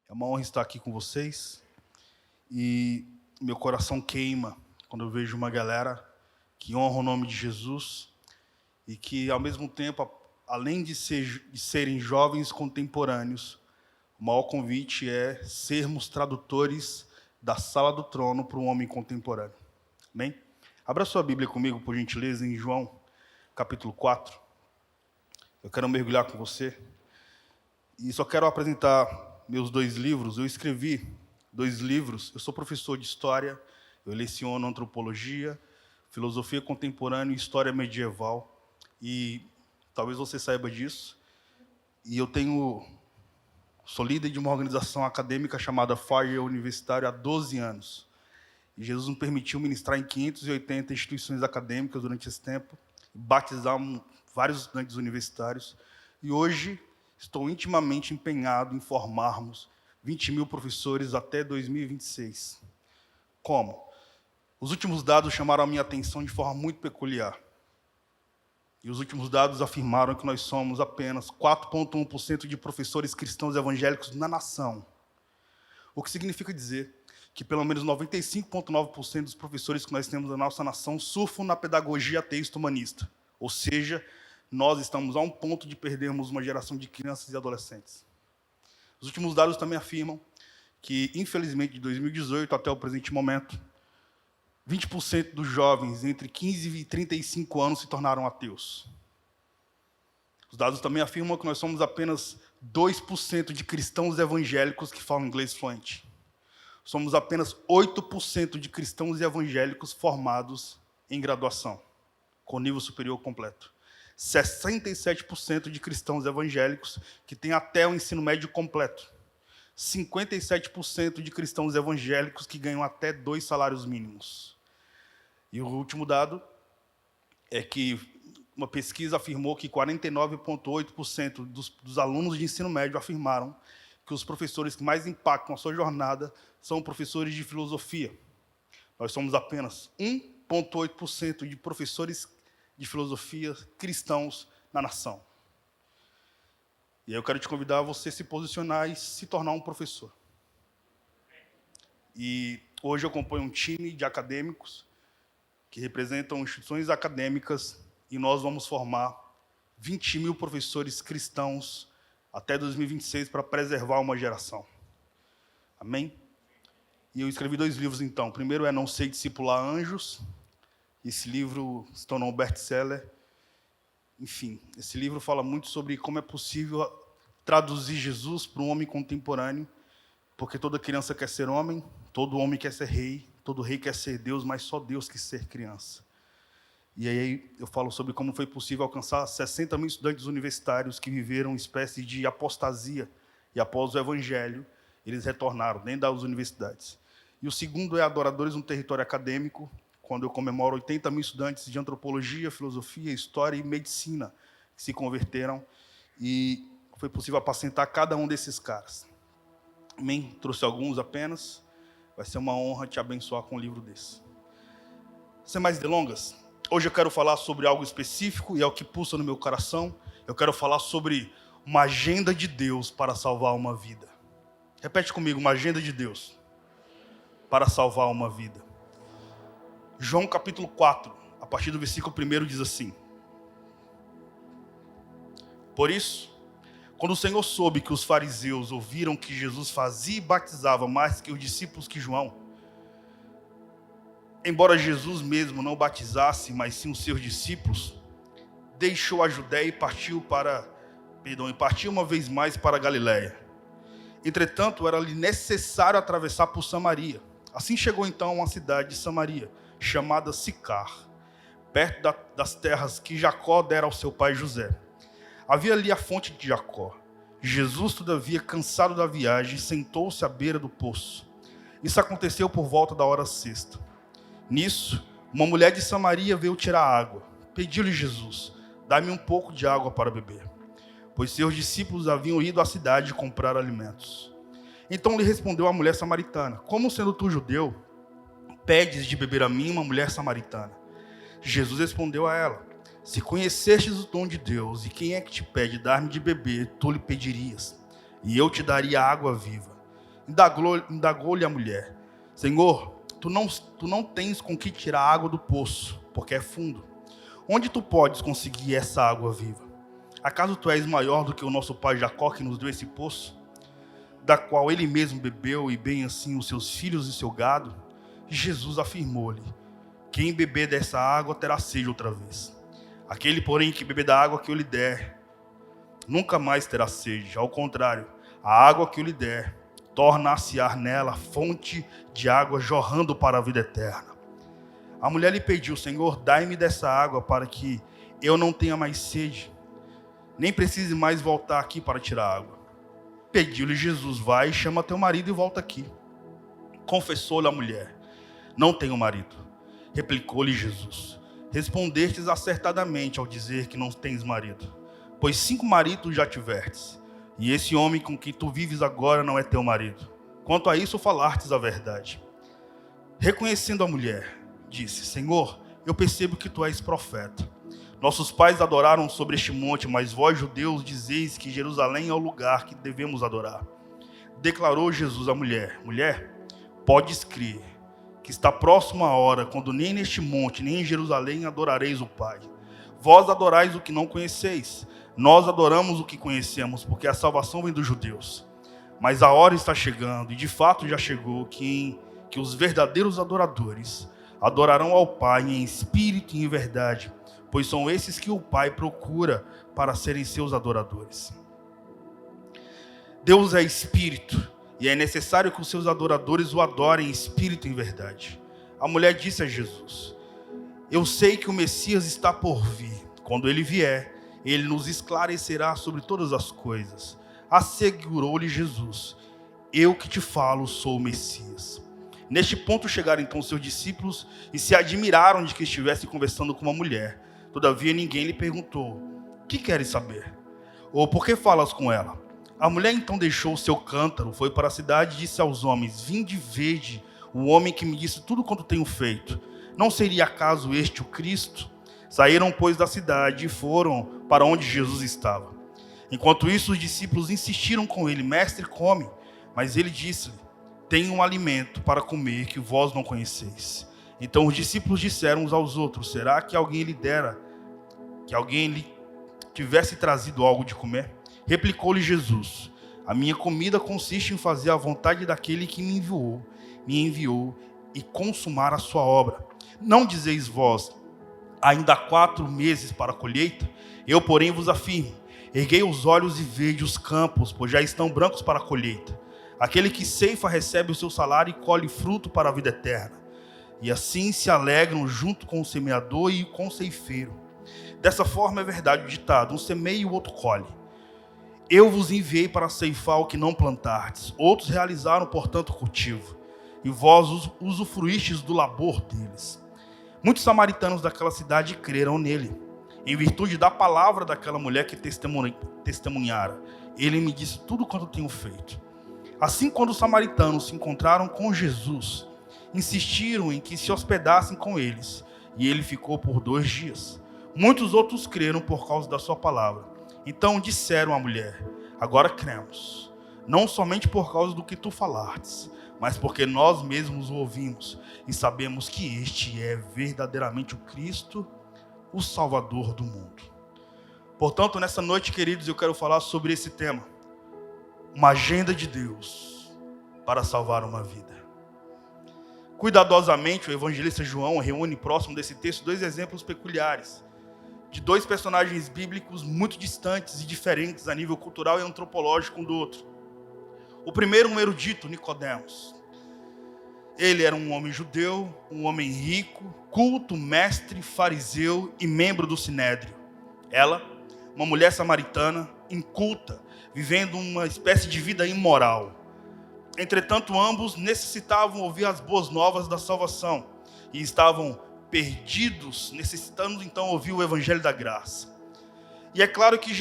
É uma honra estar aqui com vocês e meu coração queima quando eu vejo uma galera que honra o nome de Jesus e que, ao mesmo tempo, além de serem jovens contemporâneos, o maior convite é sermos tradutores da sala do trono para um homem contemporâneo. Amém? Abra sua Bíblia comigo, por gentileza, em João, capítulo 4. Eu quero mergulhar com você. E só quero apresentar meus 2 livros. Eu escrevi 2 livros. Eu sou professor de História. Eu leciono Antropologia, Filosofia Contemporânea e História Medieval. E talvez você saiba disso. E eu sou líder de uma organização acadêmica chamada Fire Universitário há 12 anos. E Jesus me permitiu ministrar em 580 instituições acadêmicas durante esse tempo, batizar vários estudantes universitários. E hoje estou intimamente empenhado em formarmos 20 mil professores até 2026. Como? Os últimos dados chamaram a minha atenção de forma muito peculiar. E os últimos dados afirmaram que nós somos apenas 4,1% de professores cristãos evangélicos na nação. O que significa dizer que pelo menos 95,9% dos professores que nós temos na nossa nação surfam na pedagogia ateísta humanista. Ou seja, nós estamos a um ponto de perdermos uma geração de crianças e adolescentes. Os últimos dados também afirmam que, infelizmente, de 2018 até o presente momento, 20% dos jovens entre 15 e 35 anos se tornaram ateus. Os dados também afirmam que nós somos apenas 2% de cristãos evangélicos que falam inglês fluente. Somos apenas 8% de cristãos evangélicos formados em graduação, com nível superior completo. 67% de cristãos evangélicos que têm até o ensino médio completo. 57% de cristãos evangélicos que ganham até 2 salários mínimos. E o último dado é que uma pesquisa afirmou que 49,8% dos alunos de ensino médio afirmaram que os professores que mais impactam a sua jornada são professores de filosofia. Nós somos apenas 1,8% de professores de filosofia cristãos na nação. E aí eu quero te convidar a você se posicionar e se tornar um professor. E hoje eu componho um time de acadêmicos que representam instituições acadêmicas e nós vamos formar 20 mil professores cristãos até 2026 para preservar uma geração. Amém? E eu escrevi 2 livros, então. O primeiro é Não Sei Discipular Anjos. Esse livro se tornou um best-seller. Enfim, esse livro fala muito sobre como é possível traduzir Jesus para um homem contemporâneo, porque toda criança quer ser homem, todo homem quer ser rei, todo rei quer ser Deus, mas só Deus quer ser criança. E aí eu falo sobre como foi possível alcançar 60 mil estudantes universitários que viveram uma espécie de apostasia, e após o Evangelho, eles retornaram dentro das universidades. E o segundo é Adoradores no Território Acadêmico, quando eu comemoro 80 mil estudantes de antropologia, filosofia, história e medicina que se converteram, e foi possível apacentar cada um desses caras. Amém? Trouxe alguns apenas. Vai ser uma honra te abençoar com um livro desse. Sem mais delongas, hoje eu quero falar sobre algo específico e é o que pulsa no meu coração. Eu quero falar sobre uma agenda de Deus para salvar uma vida. Repete comigo, uma agenda de Deus para salvar uma vida. João capítulo 4, a partir do versículo 1 diz assim: Por isso, quando o Senhor soube que os fariseus ouviram que Jesus fazia e batizava mais que os discípulos que João, embora Jesus mesmo não batizasse, mas sim os seus discípulos, deixou a Judéia e partiu uma vez mais para a Galiléia. Entretanto, era-lhe necessário atravessar por Samaria. Assim chegou então a uma cidade de Samaria, chamada Sicar, perto das terras que Jacó dera ao seu pai José. Havia ali a fonte de Jacó. Jesus, todavia, cansado da viagem, sentou-se à beira do poço. Isso aconteceu por volta da hora 6. Nisso, uma mulher de Samaria veio tirar água. Pediu-lhe Jesus: dá-me um pouco de água para beber, pois seus discípulos haviam ido à cidade comprar alimentos. Então lhe respondeu a mulher samaritana: como sendo tu judeu, pedes de beber a mim, uma mulher samaritana? Jesus respondeu a ela: se conhecestes o dom de Deus e quem é que te pede dar-me de beber, tu lhe pedirias, e eu te daria água viva. Indagou-lhe a mulher: Senhor, tu não tens com que tirar a água do poço, porque é fundo. Onde tu podes conseguir essa água viva? Acaso tu és maior do que o nosso pai Jacó, que nos deu esse poço, da qual ele mesmo bebeu, e bem assim os seus filhos e seu gado? Jesus afirmou-lhe: quem beber dessa água terá sede outra vez. Aquele, porém, que beber da água que eu lhe der, nunca mais terá sede. Ao contrário, a água que eu lhe der torna-se-á nela fonte de água jorrando para a vida eterna. A mulher lhe pediu: Senhor, dai-me dessa água para que eu não tenha mais sede, nem precise mais voltar aqui para tirar água. Pediu-lhe Jesus: vai, chama teu marido e volta aqui. Confessou-lhe a mulher: não tenho marido. Replicou-lhe Jesus: respondestes acertadamente ao dizer que não tens marido, pois 5 maridos já tivestes, e esse homem com que tu vives agora não é teu marido. Quanto a isso falastes a verdade. Reconhecendo a mulher, disse: Senhor, eu percebo que tu és profeta. Nossos pais adoraram sobre este monte, mas vós, judeus, dizeis que Jerusalém é o lugar que devemos adorar. Declarou Jesus à mulher: mulher, podes crer que está próxima a hora, quando nem neste monte, nem em Jerusalém adorareis o Pai. Vós adorais o que não conheceis, nós adoramos o que conhecemos, porque a salvação vem dos judeus. Mas a hora está chegando, e de fato já chegou, que os verdadeiros adoradores adorarão ao Pai em espírito e em verdade, pois são esses que o Pai procura para serem seus adoradores. Deus é espírito, e é necessário que os seus adoradores o adorem em espírito e em verdade. A mulher disse a Jesus: eu sei que o Messias está por vir. Quando ele vier, ele nos esclarecerá sobre todas as coisas. Assegurou-lhe Jesus: eu que te falo sou o Messias. Neste ponto chegaram então seus discípulos e se admiraram de que estivesse conversando com uma mulher. Todavia ninguém lhe perguntou: que queres saber? Ou por que falas com ela? A mulher então deixou o seu cântaro, foi para a cidade e disse aos homens: vinde vede o homem que me disse tudo quanto tenho feito. Não seria acaso este o Cristo? Saíram, pois, da cidade e foram para onde Jesus estava. Enquanto isso, os discípulos insistiram com ele: mestre, come. Mas ele disse-lhe: tenho um alimento para comer que vós não conheceis. Então os discípulos disseram uns aos outros: será que alguém lhe tivesse trazido algo de comer? Replicou-lhe Jesus: a minha comida consiste em fazer a vontade daquele que me enviou e consumar a sua obra. Não dizeis vós: ainda há 4 meses para a colheita? Eu, porém, vos afirmo: erguei os olhos e vede os campos, pois já estão brancos para a colheita. Aquele que ceifa recebe o seu salário e colhe fruto para a vida eterna. E assim se alegram junto com o semeador e com o ceifeiro. Dessa forma é verdade o ditado: um semeia e o outro colhe. Eu vos enviei para ceifar o que não plantastes. Outros realizaram, portanto, o cultivo, e vós usufruístes do labor deles. Muitos samaritanos daquela cidade creram nele, em virtude da palavra daquela mulher que testemunhara: ele me disse tudo quanto tenho feito. Assim, quando os samaritanos se encontraram com Jesus, insistiram em que se hospedassem com eles, e ele ficou por 2 dias. Muitos outros creram por causa da sua palavra. Então disseram à mulher: agora cremos, não somente por causa do que tu falastes, mas porque nós mesmos o ouvimos e sabemos que este é verdadeiramente o Cristo, o Salvador do mundo. Portanto, nessa noite, queridos, eu quero falar sobre esse tema: uma agenda de Deus para salvar uma vida. Cuidadosamente, o evangelista João reúne próximo desse texto 2 exemplos peculiares de 2 personagens bíblicos muito distantes e diferentes a nível cultural e antropológico um do outro. O primeiro, um erudito, Nicodemos. Ele era um homem judeu, um homem rico, culto, mestre, fariseu e membro do Sinédrio. Ela, uma mulher samaritana, inculta, vivendo uma espécie de vida imoral. Entretanto, ambos necessitavam ouvir as boas novas da salvação e estavam perdidos, necessitando então ouvir o evangelho da graça. E é claro que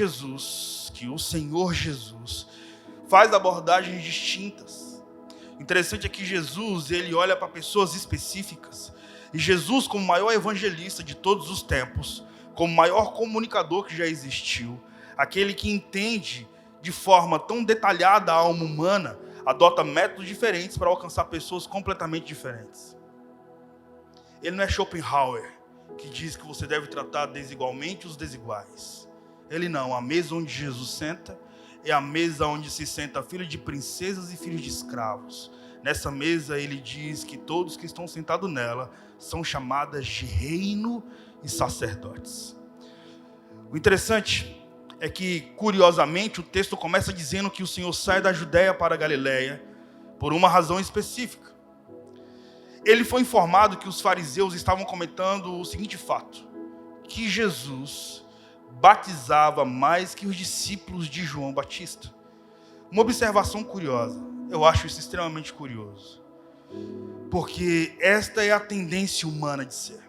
o Senhor Jesus, faz abordagens distintas. Interessante é que Jesus, ele olha para pessoas específicas. E Jesus, como o maior evangelista de todos os tempos, como o maior comunicador que já existiu, aquele que entende de forma tão detalhada a alma humana, adota métodos diferentes para alcançar pessoas completamente diferentes. Ele não é Schopenhauer, que diz que você deve tratar desigualmente os desiguais. Ele não. A mesa onde Jesus senta é a mesa onde se senta filho de princesas e filhos de escravos. Nessa mesa ele diz que todos que estão sentados nela são chamadas de reino e sacerdotes. O interessante é que, curiosamente, o texto começa dizendo que o Senhor sai da Judéia para a Galileia por uma razão específica. Ele foi informado que os fariseus estavam comentando o seguinte fato: que Jesus batizava mais que os discípulos de João Batista. Uma observação curiosa, eu acho isso extremamente curioso, porque esta é a tendência humana de ser.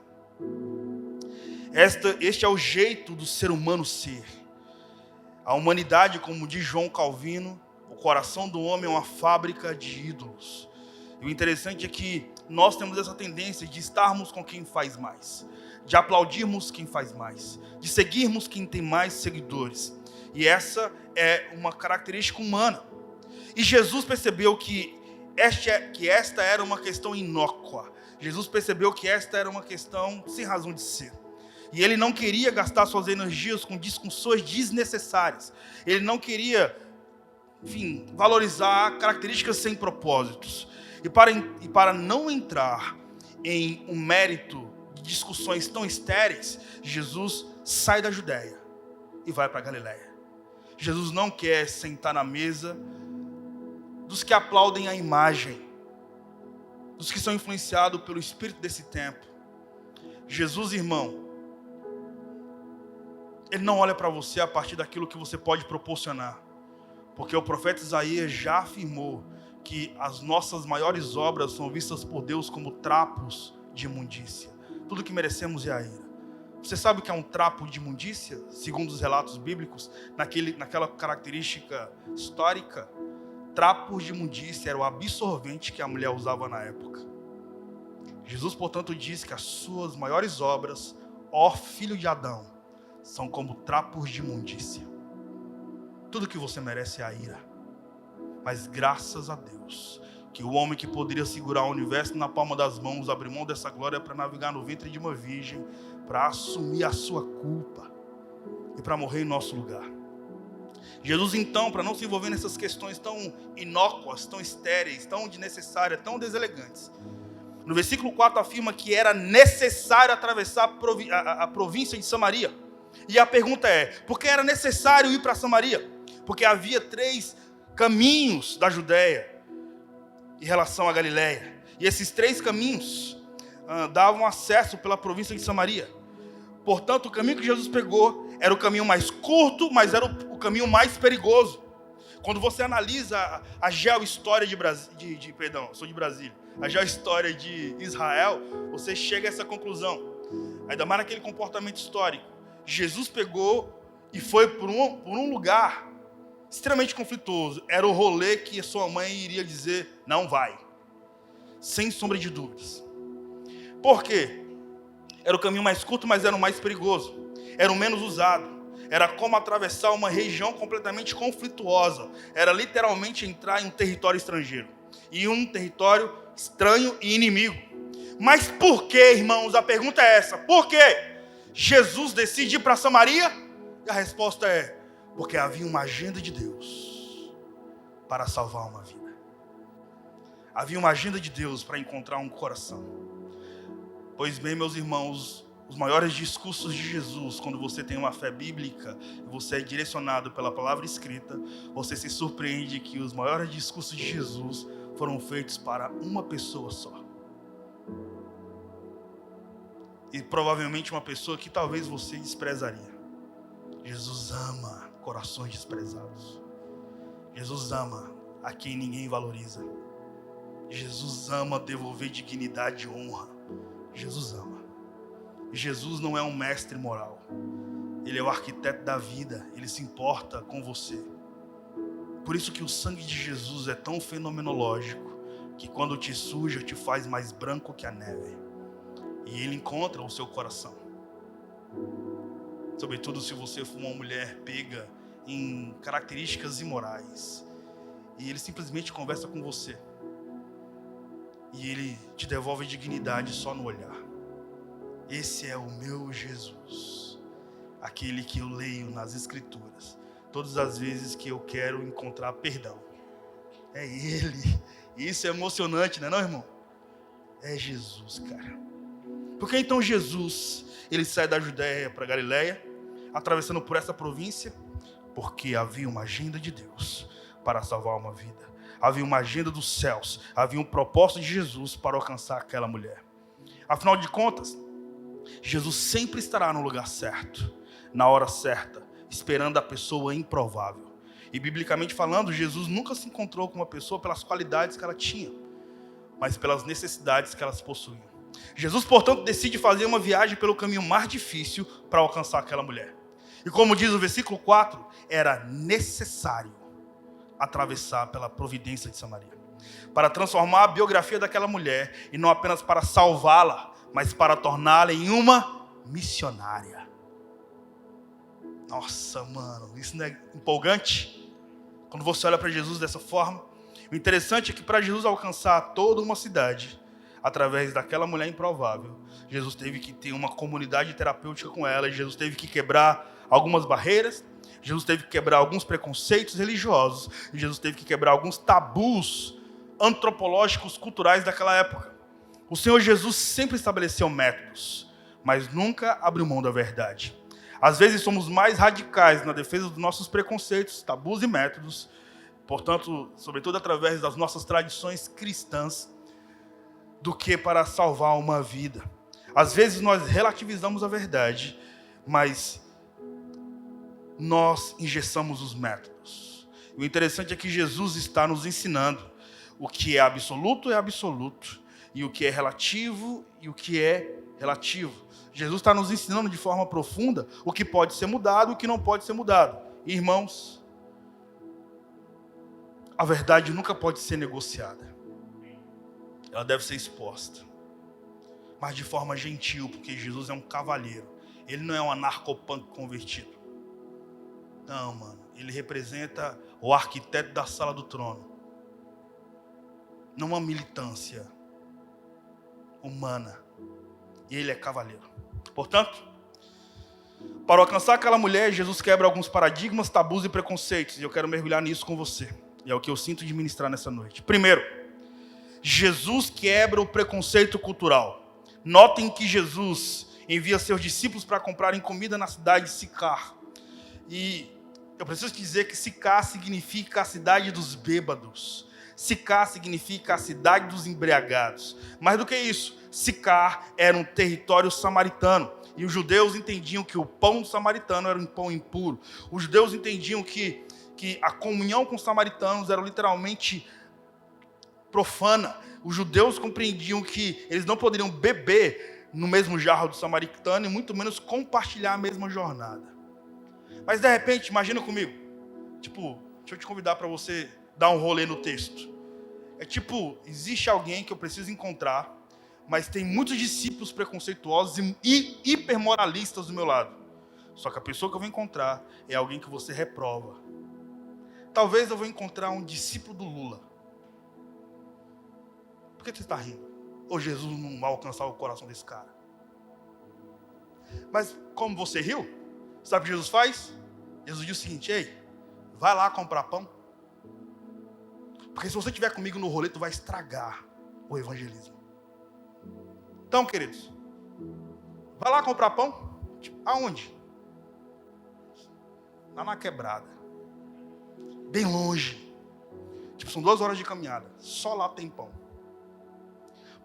Este é o jeito do ser humano ser. A humanidade, como diz João Calvino, o coração do homem é uma fábrica de ídolos. E o interessante é que nós temos essa tendência de estarmos com quem faz mais, de aplaudirmos quem faz mais, de seguirmos quem tem mais seguidores. E essa é uma característica humana. E Jesus percebeu que esta era uma questão inócua. Jesus percebeu que esta era uma questão sem razão de ser. E ele não queria gastar suas energias com discussões desnecessárias. Ele não queria, valorizar características sem propósitos. E para não entrar em um mérito de discussões tão estéreis, Jesus sai da Judéia e vai para a Galileia. Jesus não quer sentar na mesa dos que aplaudem a imagem, dos que são influenciados pelo espírito desse tempo. Jesus, irmão, Ele não olha para você a partir daquilo que você pode proporcionar, porque o profeta Isaías já afirmou que as nossas maiores obras são vistas por Deus como trapos de imundícia. Tudo que merecemos é a ira. Você sabe o que é um trapo de imundícia? Segundo os relatos bíblicos, naquela característica histórica, trapos de imundícia era o absorvente que a mulher usava na época. Jesus, portanto, diz que as suas maiores obras, ó filho de Adão, são como trapos de imundícia. Tudo que você merece é a ira. Mas graças a Deus, que o homem que poderia segurar o universo na palma das mãos, abriu mão dessa glória para navegar no ventre de uma virgem, para assumir a sua culpa e para morrer em nosso lugar. Jesus, então, para não se envolver nessas questões tão inócuas, tão estéreis, tão desnecessárias, tão deselegantes, no versículo 4 afirma que era necessário atravessar a província de Samaria. E a pergunta é, por que era necessário ir para Samaria? Porque havia 3 caminhos da Judéia em relação à Galileia. E esses 3 caminhos davam acesso pela província de Samaria. Portanto, o caminho que Jesus pegou era o caminho mais curto, mas era o caminho mais perigoso. Quando você analisa a geohistória de Brasília, a geohistória de Israel, você chega a essa conclusão. Ainda mais naquele comportamento histórico. Jesus pegou e foi por um lugar extremamente conflituoso. Era o rolê que a sua mãe iria dizer, não vai. Sem sombra de dúvidas. Por quê? Era o caminho mais curto, mas era o mais perigoso. Era o menos usado. Era como atravessar uma região completamente conflituosa. Era literalmente entrar em um território estrangeiro. E um território estranho e inimigo. Mas por que, irmãos? A pergunta é essa. Por quê? Jesus decide ir para Samaria? E a resposta é, porque havia uma agenda de Deus para salvar uma vida. Havia uma agenda de Deus para encontrar um coração. Pois bem, meus irmãos, os maiores discursos de Jesus, quando você tem uma fé bíblica e você é direcionado pela palavra escrita, você se surpreende que os maiores discursos de Jesus foram feitos para uma pessoa só. E provavelmente uma pessoa que talvez você desprezaria. Jesus ama corações desprezados. Jesus ama a quem ninguém valoriza. Jesus ama devolver dignidade e honra. Jesus ama. Jesus não é um mestre moral. Ele é o arquiteto da vida. Ele se importa com você. Por isso que o sangue de Jesus é tão fenomenológico que quando te suja, te faz mais branco que a neve. E ele encontra o seu coração. Sobretudo se você for uma mulher pega em características imorais. e ele simplesmente conversa com você. E ele te devolve dignidade só no olhar. Esse é o meu Jesus, aquele que eu leio nas Escrituras todas as vezes que eu quero encontrar perdão. É Ele. Isso é emocionante, não é, irmão? É Jesus, cara. Porque então Jesus, ele sai da Judéia para Galiléia, atravessando por essa província, porque havia uma agenda de Deus para salvar uma vida. Havia uma agenda dos céus, havia um propósito de Jesus para alcançar aquela mulher. Afinal de contas, Jesus sempre estará no lugar certo, na hora certa, esperando a pessoa improvável. E biblicamente falando, Jesus nunca se encontrou com uma pessoa pelas qualidades que ela tinha, mas pelas necessidades que elas possuíam. Jesus, portanto, decide fazer uma viagem pelo caminho mais difícil para alcançar aquela mulher. E como diz o versículo 4, era necessário atravessar pela providência de Samaria, para transformar a biografia daquela mulher, e não apenas para salvá-la, mas para torná-la em uma missionária. Nossa, mano, isso não é empolgante? Quando você olha para Jesus dessa forma, o interessante é que para Jesus alcançar toda uma cidade, através daquela mulher improvável, Jesus teve que ter uma comunidade terapêutica com ela, Jesus teve que quebrar algumas barreiras, Jesus teve que quebrar alguns preconceitos religiosos, e Jesus teve que quebrar alguns tabus antropológicos, culturais daquela época. O Senhor Jesus sempre estabeleceu métodos, mas nunca abriu mão da verdade. Às vezes somos mais radicais na defesa dos nossos preconceitos, tabus e métodos, portanto, sobretudo através das nossas tradições cristãs, do que para salvar uma vida. Às vezes nós relativizamos a verdade, mas nós engessamos os métodos. E o interessante é que Jesus está nos ensinando o que é absoluto, e o que é relativo e o que é relativo. Jesus está nos ensinando de forma profunda o que pode ser mudado e o que não pode ser mudado. E, irmãos, a verdade nunca pode ser negociada. Ela deve ser exposta, mas de forma gentil, porque Jesus é um cavalheiro. Ele não é um anarcopunk convertido. Não, mano. Ele representa o arquiteto da sala do trono. Não uma militância humana. E ele é cavaleiro. Portanto, para alcançar aquela mulher, Jesus quebra alguns paradigmas, tabus e preconceitos. E eu quero mergulhar nisso com você. E é o que eu sinto de ministrar nessa noite. Primeiro, Jesus quebra o preconceito cultural. Notem que Jesus envia seus discípulos para comprarem comida na cidade de Sicar. E eu preciso te dizer que Sicar significa a cidade dos bêbados. Sicar significa a cidade dos embriagados. Mais do que isso, Sicar era um território samaritano. E os judeus entendiam que o pão samaritano era um pão impuro. Os judeus entendiam que a comunhão com os samaritanos era literalmente profana. Os judeus compreendiam que eles não poderiam beber no mesmo jarro do samaritano e muito menos compartilhar a mesma jornada. Mas de repente, imagina comigo, deixa eu te convidar para você dar um rolê no texto. É existe alguém que eu preciso encontrar, mas tem muitos discípulos preconceituosos e hipermoralistas do meu lado. Só que a pessoa que eu vou encontrar é alguém que você reprova. Talvez eu vou encontrar um discípulo do Lula. Por que você está rindo? Ou Jesus não vai alcançar o coração desse cara? Mas como você riu, sabe o que Jesus faz? Jesus diz o seguinte: ei, vai lá comprar pão. Porque se você estiver comigo no rolê, tu vai estragar o evangelismo. Então, queridos, vai lá comprar pão. Aonde? Lá na quebrada. Bem longe. São 2 horas de caminhada. Só lá tem pão.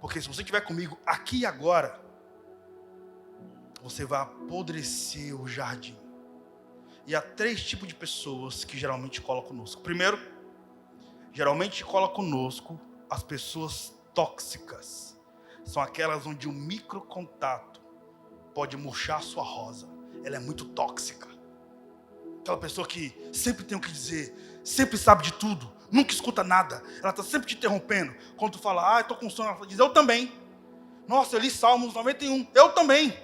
Porque se você estiver comigo aqui e agora, você vai apodrecer o jardim. E há 3 tipos de pessoas que geralmente colam conosco. Primeiro, geralmente cola conosco as pessoas tóxicas. São aquelas onde o microcontato pode murchar a sua rosa. Ela é muito tóxica. Aquela pessoa que sempre tem o que dizer, sempre sabe de tudo, nunca escuta nada. Ela está sempre te interrompendo. Quando tu fala, estou com sono, ela diz, eu também. Nossa, eu li Salmos 91, eu também.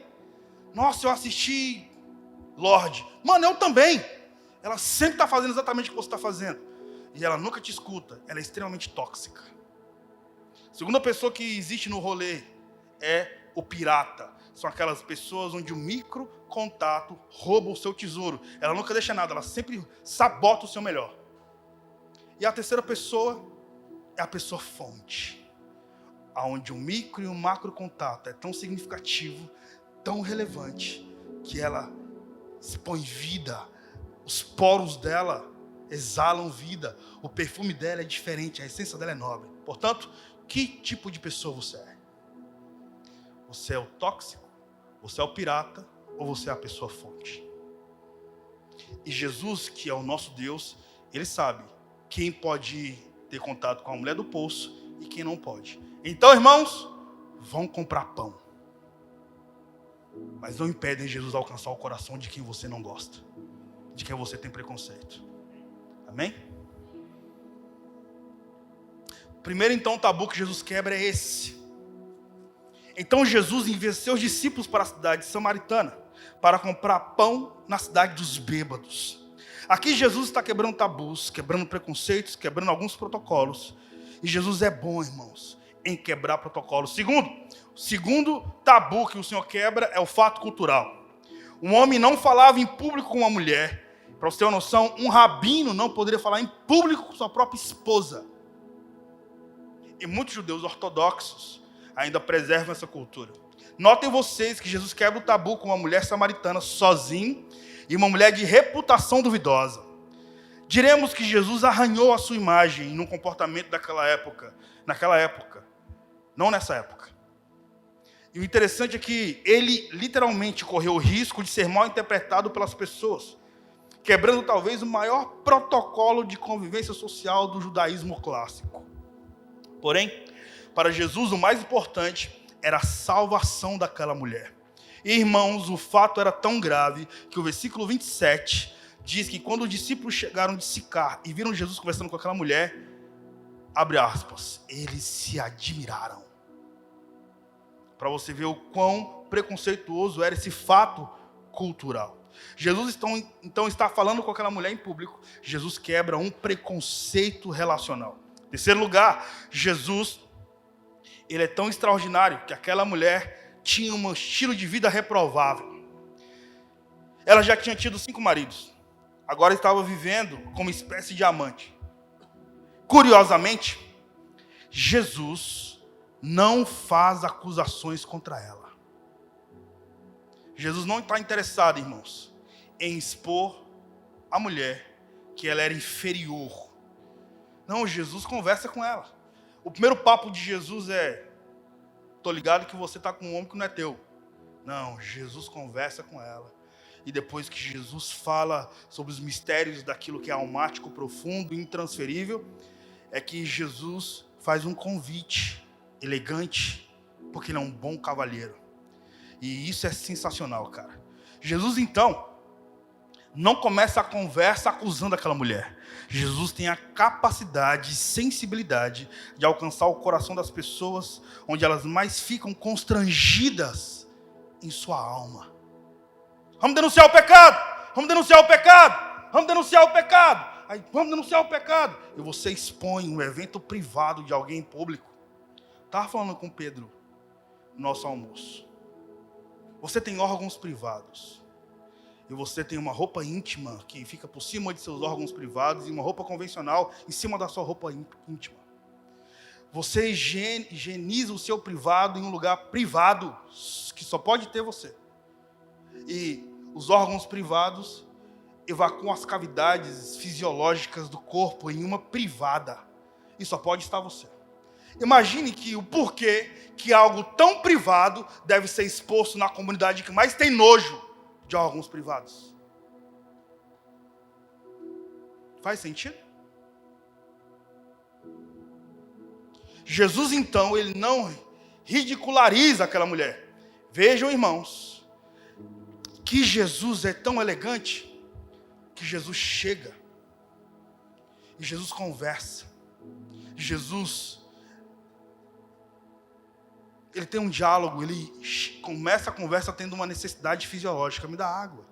Nossa, eu assisti Lorde. Mano, eu também. Ela sempre está fazendo exatamente o que você está fazendo. e ela nunca te escuta, ela é extremamente tóxica. A segunda pessoa que existe no rolê é o pirata. São aquelas pessoas onde o micro contato rouba o seu tesouro. Ela nunca deixa nada, ela sempre sabota o seu melhor. E a terceira pessoa é a pessoa fonte, onde o micro e o macro contato é tão significativo, tão relevante, que ela expõe vida. Os poros dela exalam vida. O perfume dela é diferente, a essência dela é nobre. Portanto, que tipo de pessoa você é? Você é o tóxico? Você é o pirata? Ou você é a pessoa fonte? E Jesus, que é o nosso Deus, Ele sabe quem pode ter contato com a mulher do poço e quem não pode. Então, irmãos, vão comprar pão. Mas não impedem Jesus alcançar o coração de quem você não gosta, de quem você tem preconceito. Amém? Primeiro, então, o tabu que Jesus quebra é esse. Então Jesus envia seus discípulos para a cidade samaritana para comprar pão na cidade dos bêbados. Aqui Jesus está quebrando tabus, quebrando preconceitos, quebrando alguns protocolos. E Jesus é bom, irmãos, em quebrar protocolos. Segundo tabu que o Senhor quebra é o fato cultural. Um homem não falava em público com uma mulher. Para você ter uma noção, um rabino não poderia falar em público com sua própria esposa. E muitos judeus ortodoxos ainda preservam essa cultura. Notem vocês que Jesus quebra o tabu com uma mulher samaritana sozinho e uma mulher de reputação duvidosa. Diremos que Jesus arranhou a sua imagem num comportamento naquela época, não nessa época. E o interessante é que ele literalmente correu o risco de ser mal interpretado pelas pessoas, quebrando talvez o maior protocolo de convivência social do judaísmo clássico. Porém, para Jesus o mais importante era a salvação daquela mulher. E, irmãos, o fato era tão grave que o versículo 27 diz que quando os discípulos chegaram de Sicar e viram Jesus conversando com aquela mulher, abre aspas, eles se admiraram. Para você ver o quão preconceituoso era esse fato cultural. Jesus então está falando com aquela mulher em público. Jesus quebra um preconceito relacional. Em terceiro lugar, Jesus, ele é tão extraordinário que aquela mulher tinha um estilo de vida reprovável. Ela já tinha tido 5 maridos. Agora estava vivendo como espécie de amante. Curiosamente, Jesus não faz acusações contra ela. Jesus não está interessado, irmãos, em expor a mulher que ela era inferior. Não, Jesus conversa com ela. O primeiro papo de Jesus é: tô ligado que você está com um homem que não é teu. Não, Jesus conversa com ela. E depois que Jesus fala sobre os mistérios daquilo que é almático, profundo, intransferível, é que Jesus faz um convite elegante, porque ele é um bom cavalheiro. E isso é sensacional, cara. Jesus, então, não começa a conversa acusando aquela mulher. Jesus tem a capacidade e sensibilidade de alcançar o coração das pessoas onde elas mais ficam constrangidas em sua alma. Vamos denunciar o pecado! Vamos denunciar o pecado! Vamos denunciar o pecado! Aí, vamos denunciar o pecado! E você expõe um evento privado de alguém em público. Estava falando com Pedro no nosso almoço. Você tem órgãos privados. E você tem uma roupa íntima que fica por cima de seus órgãos privados e uma roupa convencional em cima da sua roupa íntima. Você higieniza o seu privado em um lugar privado que só pode ter você. E os órgãos privados evacuam as cavidades fisiológicas do corpo em uma privada. E só pode estar você. Imagine que o porquê que algo tão privado deve ser exposto na comunidade que mais tem nojo de órgãos privados. Faz sentido? Jesus, então, ele não ridiculariza aquela mulher. Vejam, irmãos, que Jesus é tão elegante que Jesus chega e Jesus conversa. Jesus, ele tem um diálogo, ele começa a conversa tendo uma necessidade fisiológica, me dá água.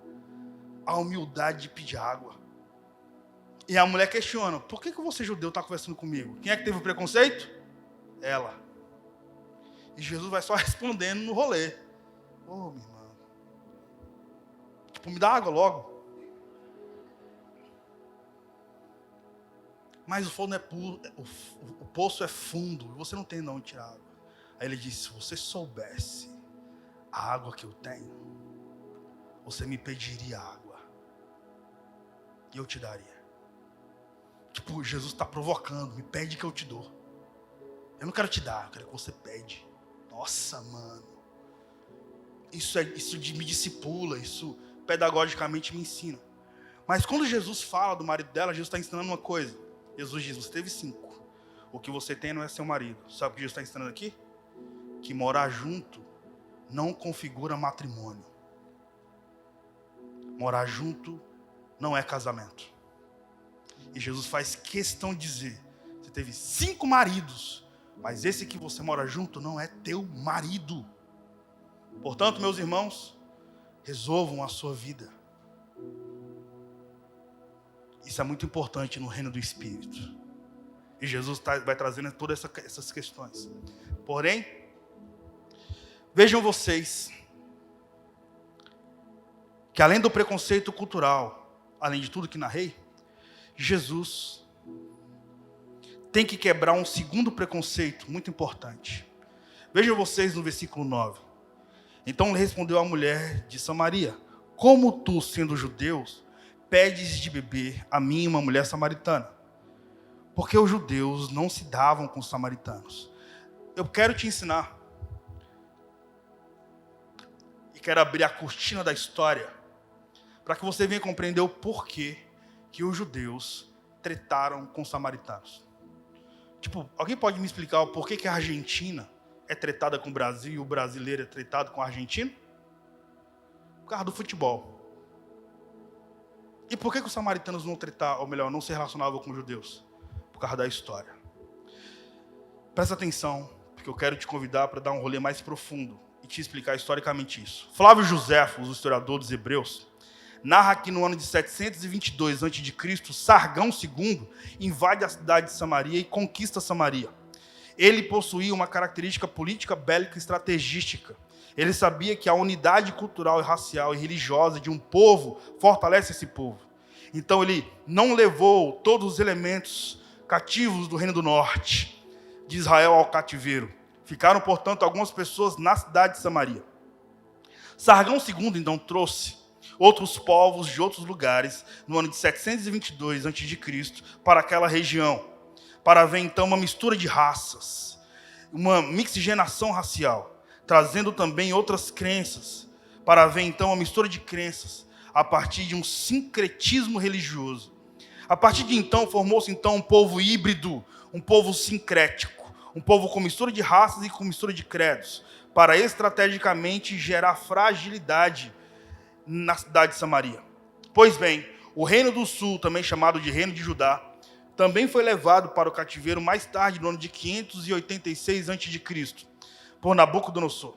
A humildade de pedir água. E a mulher questiona, por que você judeu está conversando comigo? Quem é que teve o preconceito? Ela. E Jesus vai só respondendo no rolê. Ô, minha irmã. Tipo, me dá água logo. Mas o fogo não é puro, o poço é fundo, e você não tem de onde tirar água. Aí ele disse, se você soubesse a água que eu tenho, você me pediria água. E eu te daria. Tipo, Jesus está provocando, me pede que eu te dou. Eu não quero te dar, eu quero que você pede. Nossa, mano. Isso me discipula, isso pedagogicamente me ensina. Mas quando Jesus fala do marido dela, Jesus está ensinando uma coisa. Jesus diz, você teve 5. O que você tem não é seu marido. Sabe o que Jesus está ensinando aqui? Que morar junto não configura matrimônio. Morar junto não é casamento. E Jesus faz questão de dizer, você teve 5 maridos, mas esse que você mora junto não é teu marido. Portanto, meus irmãos, resolvam a sua vida. Isso é muito importante no reino do Espírito. E Jesus vai trazendo todas essas questões. Porém, vejam vocês, que além do preconceito cultural, além de tudo que narrei, Jesus tem que quebrar um segundo preconceito muito importante. Vejam vocês no versículo 9. Então lhe respondeu a mulher de Samaria, como tu, sendo judeus, pedes de beber a mim, uma mulher samaritana? Porque os judeus não se davam com os samaritanos. Eu quero te ensinar. E quero abrir a cortina da história, para que você venha compreender o porquê que os judeus tretaram com os samaritanos. Tipo, alguém pode me explicar o porquê que a Argentina é tretada com o Brasil e o brasileiro é tretado com o argentino? Por causa do futebol. E por que os samaritanos não tretavam, ou melhor, não se relacionavam com os judeus? Por causa da história. Presta atenção, porque eu quero te convidar para dar um rolê mais profundo e te explicar historicamente isso. Flávio Joséfo, o historiador dos Hebreus, narra que no ano de 722 a.C., Sargão II invade a cidade de Samaria e conquista Samaria. Ele possuía uma característica política, bélica e estrategística. Ele sabia que a unidade cultural, racial e religiosa de um povo fortalece esse povo. Então ele não levou todos os elementos cativos do Reino do Norte de Israel ao cativeiro. Ficaram, portanto, algumas pessoas na cidade de Samaria. Sargão II, então, trouxe outros povos de outros lugares no ano de 722 a.C. para aquela região, para haver, então, uma mistura de raças, uma mixigenação racial, trazendo também outras crenças, para haver então uma mistura de crenças, a partir de um sincretismo religioso. A partir de então, formou-se então um povo híbrido, um povo sincrético, um povo com mistura de raças e com mistura de credos, para estrategicamente gerar fragilidade na cidade de Samaria. Pois bem, o reino do sul, também chamado de reino de Judá, também foi levado para o cativeiro mais tarde, no ano de 586 a.C., por Nabucodonosor.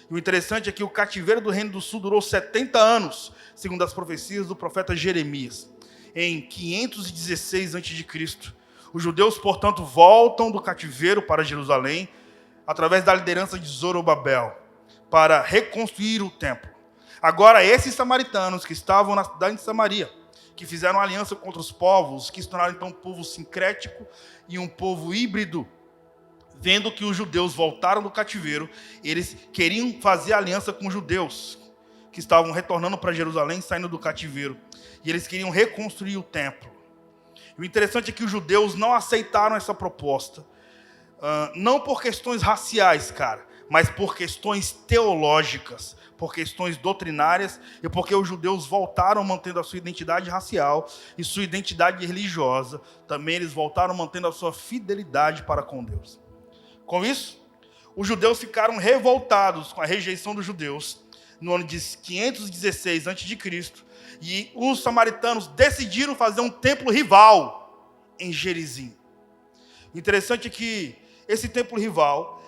E o interessante é que o cativeiro do Reino do Sul durou 70 anos, segundo as profecias do profeta Jeremias. Em 516 a.C., os judeus, portanto, voltam do cativeiro para Jerusalém, através da liderança de Zorobabel, para reconstruir o templo. Agora, esses samaritanos que estavam na cidade de Samaria, que fizeram aliança contra os povos, que se tornaram então um povo sincrético e um povo híbrido, vendo que os judeus voltaram do cativeiro, eles queriam fazer aliança com os judeus que estavam retornando para Jerusalém, saindo do cativeiro. E eles queriam reconstruir o templo. E o interessante é que os judeus não aceitaram essa proposta. Não por questões raciais, cara, mas por questões teológicas, por questões doutrinárias, e porque os judeus voltaram mantendo a sua identidade racial e sua identidade religiosa. Também eles voltaram mantendo a sua fidelidade para com Deus. Com isso, os judeus ficaram revoltados com a rejeição dos judeus no ano de 516 a.C. e os samaritanos decidiram fazer um templo rival em Gerizim. O interessante é que esse templo rival,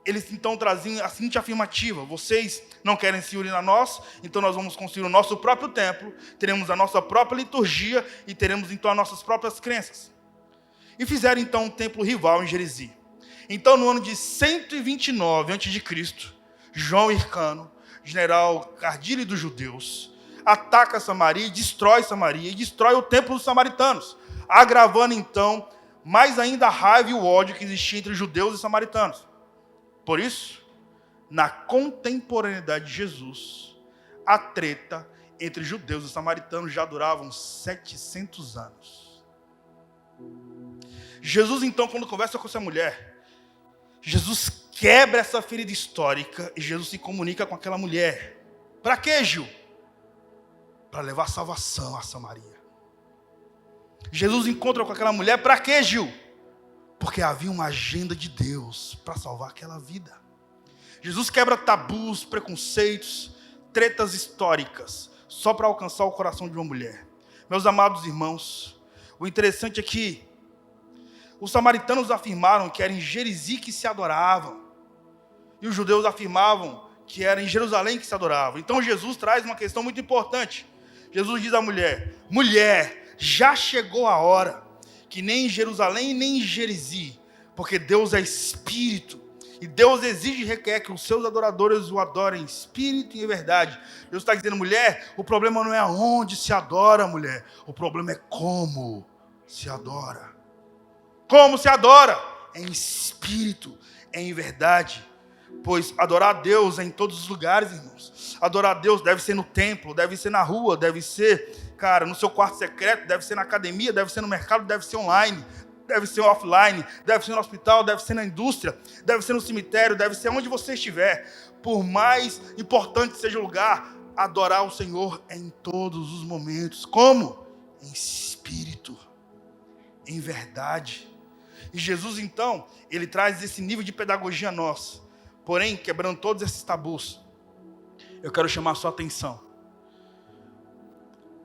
eles então traziam a seguinte afirmativa: vocês não querem se unir a nós, então nós vamos construir o nosso próprio templo, teremos a nossa própria liturgia e teremos então as nossas próprias crenças. E fizeram então um templo rival em Gerisi. Então no ano de 129 a.C., João Hircano, general cardílio dos judeus, ataca Samaria e destrói o templo dos samaritanos, agravando então mais ainda a raiva e o ódio que existia entre judeus e samaritanos. Por isso, na contemporaneidade de Jesus, a treta entre judeus e samaritanos já durava 700 anos. Jesus então, quando conversa com essa mulher, Jesus quebra essa ferida histórica e Jesus se comunica com aquela mulher. Para quê, Gil? Para levar salvação a Samaria. Jesus encontra com aquela mulher, para quê, Gil? Porque havia uma agenda de Deus para salvar aquela vida. Jesus quebra tabus, preconceitos, tretas históricas, só para alcançar o coração de uma mulher. Meus amados irmãos, o interessante é que os samaritanos afirmaram que era em Gerisi que se adoravam, e os judeus afirmavam que era em Jerusalém que se adoravam. Então Jesus traz uma questão muito importante. Jesus diz à mulher: mulher, já chegou a hora, que nem em Jerusalém nem em Gerisi, porque Deus é Espírito, e Deus exige e requer que os seus adoradores o adorem em espírito e em verdade. Deus está dizendo: mulher, o problema não é aonde se adora, mulher, o problema é como se adora. Como se adora? Em espírito, em verdade. Pois adorar a Deus é em todos os lugares, irmãos. Adorar a Deus deve ser no templo, deve ser na rua, deve ser, cara, no seu quarto secreto, deve ser na academia, deve ser no mercado, deve ser online, deve ser offline, deve ser no hospital, deve ser na indústria, deve ser no cemitério, deve ser onde você estiver. Por mais importante seja o lugar, adorar o Senhor é em todos os momentos. Como? Em espírito, em verdade. E Jesus, então, ele traz esse nível de pedagogia a nós. Porém, quebrando todos esses tabus, eu quero chamar a sua atenção.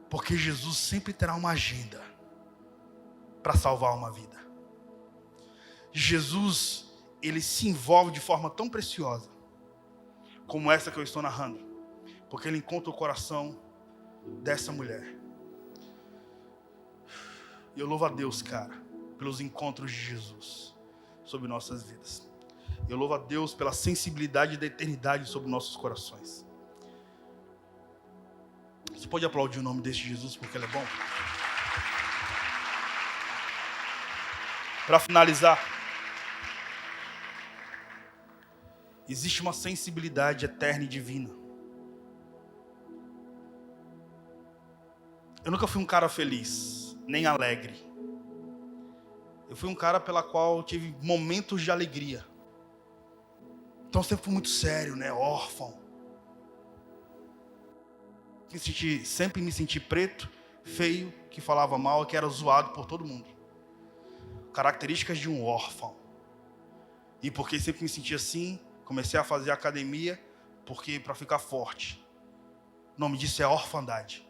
Porque Jesus sempre terá uma agenda para salvar uma vida. Jesus, ele se envolve de forma tão preciosa como essa que eu estou narrando, porque ele encontra o coração dessa mulher. E eu louvo a Deus, cara, pelos encontros de Jesus sobre nossas vidas. Eu louvo a Deus pela sensibilidade da eternidade sobre nossos corações. Você pode aplaudir o nome desse Jesus porque ele é bom? Para finalizar, existe uma sensibilidade eterna e divina. Eu nunca fui um cara feliz, nem alegre. Eu fui um cara pela qual tive momentos de alegria. Então sempre fui muito sério, né? Órfão. Sempre me senti preto, feio, que falava mal, que era zoado por todo mundo. Características de um órfão. E porque sempre me senti assim, comecei a fazer academia, porque para ficar forte. O nome disso é orfandade.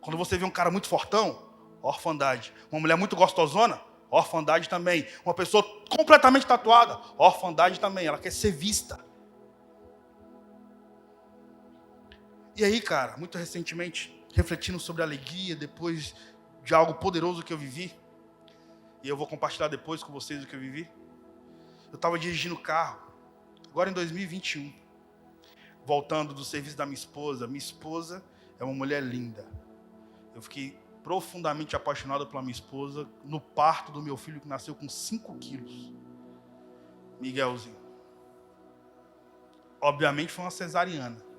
Quando você vê um cara muito fortão, orfandade. Uma mulher muito gostosona, orfandade também. Uma pessoa completamente tatuada, orfandade também. Ela quer ser vista. E aí, cara, muito recentemente, refletindo sobre a alegria, depois de algo poderoso que eu vivi, e eu vou compartilhar depois com vocês o que eu vivi. Eu estava dirigindo o carro, agora em 2021, voltando do serviço da minha esposa. Minha esposa é uma mulher linda. Eu fiquei profundamente apaixonado pela minha esposa no parto do meu filho, que nasceu com 5 quilos. Miguelzinho. Obviamente foi uma cesariana.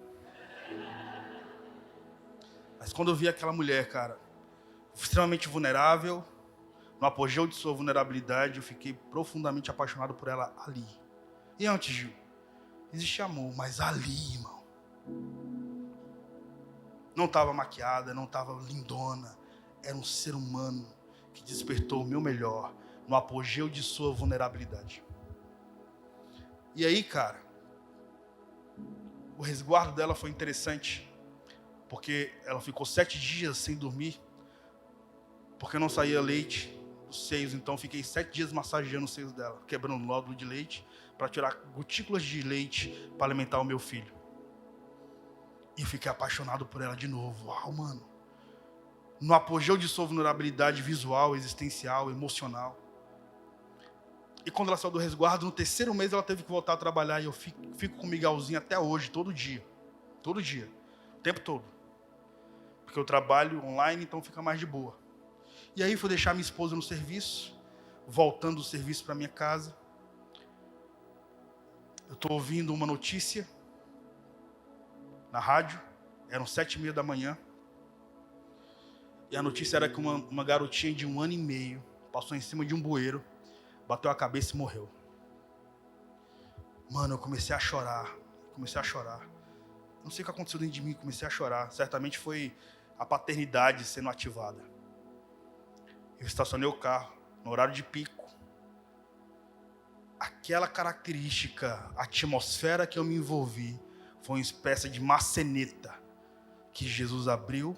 Mas quando eu vi aquela mulher, cara, extremamente vulnerável, no apogeu de sua vulnerabilidade, eu fiquei profundamente apaixonado por ela ali. E antes, Gil, existia amor, mas ali, irmão, não estava maquiada, não estava lindona, era um ser humano que despertou o meu melhor no apogeu de sua vulnerabilidade. E aí, cara, o resguardo dela foi interessante, porque ela ficou 7 dias sem dormir, porque não saía leite os seios, então fiquei 7 dias massageando os seios dela, quebrando nódulo de leite, para tirar gotículas de leite para alimentar o meu filho. E fiquei apaixonado por ela de novo. Uau, mano. No apogeu de sua vulnerabilidade visual, existencial, emocional. E quando ela saiu do resguardo, no 3º mês ela teve que voltar a trabalhar. E eu fico com o Miguelzinho até hoje, todo dia. Todo dia. O tempo todo. Porque eu trabalho online, então fica mais de boa. E aí fui deixar minha esposa no serviço, voltando do serviço para minha casa. Eu estou ouvindo uma notícia na rádio, eram 7h30 da manhã. E a notícia era que uma garotinha de 1 ano e meio passou em cima de um bueiro, bateu a cabeça e morreu. Mano, eu comecei a chorar. Não sei o que aconteceu dentro de mim, comecei a chorar. Certamente foi a paternidade sendo ativada. Eu estacionei o carro no horário de pico. Aquela característica, a atmosfera que eu me envolvi, foi uma espécie de maçaneta que Jesus abriu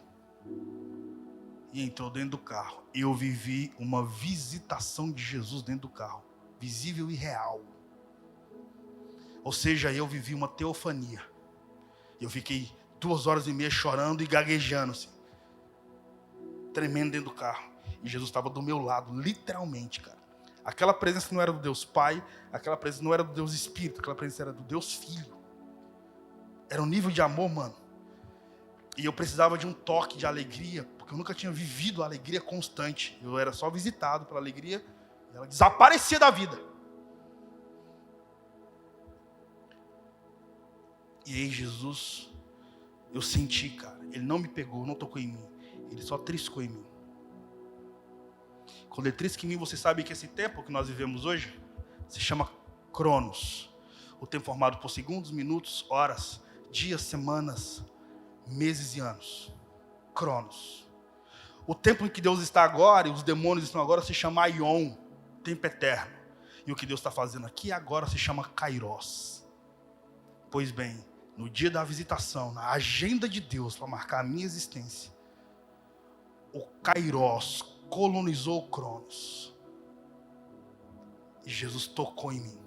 e entrou dentro do carro. Eu vivi uma visitação de Jesus dentro do carro, visível e real. Ou seja, eu vivi uma teofania. Eu fiquei 2h30 chorando e gaguejando, assim, tremendo dentro do carro. E Jesus estava do meu lado, literalmente, cara. Aquela presença não era do Deus Pai, aquela presença não era do Deus Espírito, aquela presença era do Deus Filho. Era um nível de amor, mano. E eu precisava de um toque de alegria, porque eu nunca tinha vivido a alegria constante. Eu era só visitado pela alegria, e ela desaparecia da vida. E aí Jesus, eu senti, cara, ele não me pegou, não tocou em mim, ele só triscou em mim. Quando ele trisca em mim, você sabe que esse tempo que nós vivemos hoje se chama Cronos. O tempo formado por segundos, minutos, horas, dias, semanas, meses e anos. Cronos. O tempo em que Deus está agora e os demônios estão agora se chama Aion, tempo eterno. E o que Deus está fazendo aqui agora se chama Kairos. Pois bem, no dia da visitação, na agenda de Deus para marcar a minha existência, o Kairos colonizou o Cronos. E Jesus tocou em mim.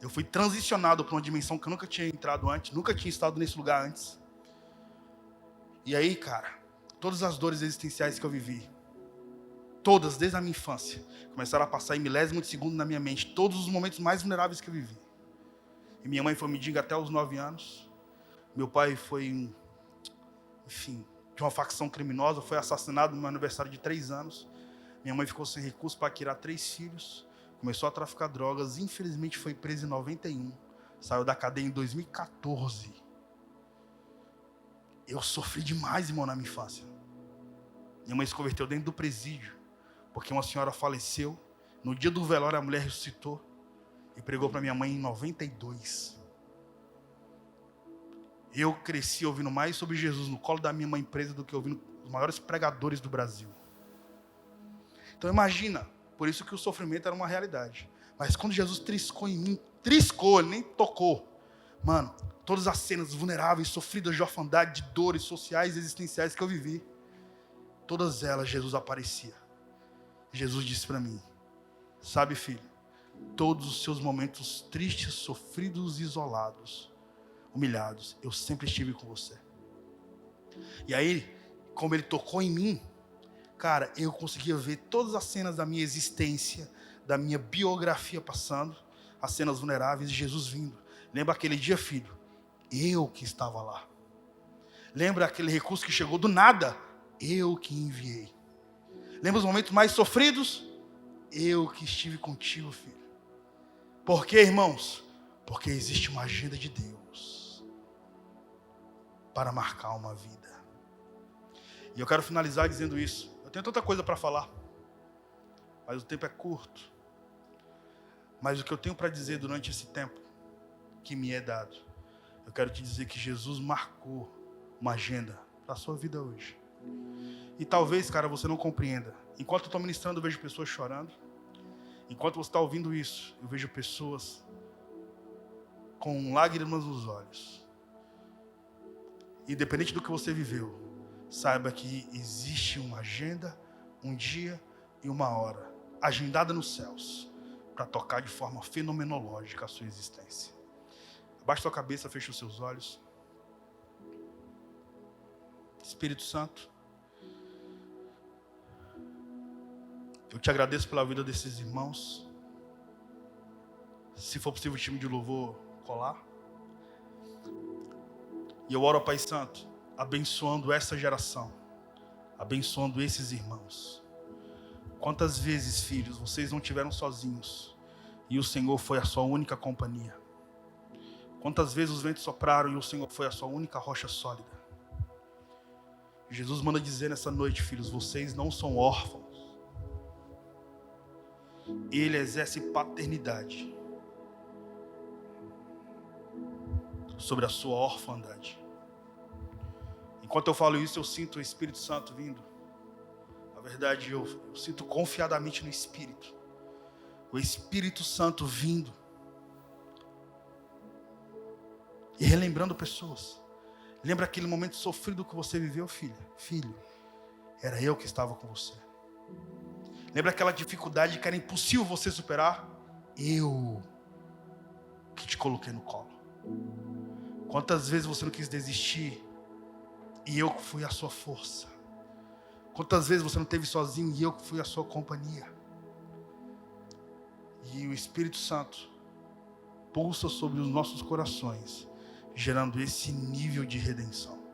Eu fui transicionado para uma dimensão que eu nunca tinha entrado antes, nunca tinha estado nesse lugar antes. E aí, cara, todas as dores existenciais que eu vivi, todas, desde a minha infância, começaram a passar em milésimo de segundo na minha mente, todos os momentos mais vulneráveis que eu vivi. E minha mãe foi mendiga até os 9 anos. Meu pai foi, enfim, de uma facção criminosa, foi assassinado no meu aniversário de 3 anos. Minha mãe ficou sem recurso para criar 3 filhos. Começou a traficar drogas. Infelizmente foi presa em 91. Saiu da cadeia em 2014. Eu sofri demais, irmão, na minha infância. Minha mãe se converteu dentro do presídio, porque uma senhora faleceu. No dia do velório a mulher ressuscitou e pregou para minha mãe em 92. Eu cresci ouvindo mais sobre Jesus no colo da minha mãe presa do que ouvindo os maiores pregadores do Brasil. Então imagina, por isso que o sofrimento era uma realidade. Mas quando Jesus triscou em mim, triscou, ele nem tocou. Mano, todas as cenas vulneráveis, sofridas de orfandade, de dores sociais e existenciais que eu vivi, todas elas Jesus aparecia. Jesus disse para mim, sabe, filho, todos os seus momentos tristes, sofridos, isolados, humilhados, eu sempre estive com você. E aí, como ele tocou em mim, cara, eu conseguia ver todas as cenas da minha existência, da minha biografia passando, as cenas vulneráveis e Jesus vindo. Lembra aquele dia, filho? Eu que estava lá. Lembra aquele recurso que chegou do nada? Eu que enviei. Lembra os momentos mais sofridos? Eu que estive contigo, filho. Por quê, irmãos? Porque existe uma agenda de Deus para marcar uma vida. E eu quero finalizar dizendo isso. Eu tenho tanta coisa para falar, mas o tempo é curto. Mas o que eu tenho para dizer durante esse tempo que me é dado, eu quero te dizer que Jesus marcou uma agenda para a sua vida hoje. E talvez, cara, você não compreenda. Enquanto eu estou ministrando, eu vejo pessoas chorando. Enquanto você está ouvindo isso, eu vejo pessoas com lágrimas nos olhos. Independente do que você viveu, saiba que existe uma agenda, um dia e uma hora agendada nos céus para tocar de forma fenomenológica a sua existência. Abaixe sua cabeça, feche os seus olhos. Espírito Santo, eu te agradeço pela vida desses irmãos. Se for possível, o time de louvor colar. E eu oro, Pai Santo, abençoando essa geração, abençoando esses irmãos. Quantas vezes, filhos, vocês não estiveram sozinhos e o Senhor foi a sua única companhia? Quantas vezes os ventos sopraram e o Senhor foi a sua única rocha sólida? Jesus manda dizer nessa noite, filhos, vocês não são órfãos. Ele exerce paternidade sobre a sua orfandade. Enquanto eu falo isso, eu sinto o Espírito Santo vindo. Na verdade, eu sinto confiadamente no Espírito. O Espírito Santo vindo. E relembrando pessoas. Lembra aquele momento sofrido que você viveu, filha? Filho, era eu que estava com você. Lembra aquela dificuldade que era impossível você superar? Eu que te coloquei no colo. Quantas vezes você não quis desistir e eu que fui a sua força? Quantas vezes você não esteve sozinho e eu que fui a sua companhia? E o Espírito Santo pulsa sobre os nossos corações, gerando esse nível de redenção.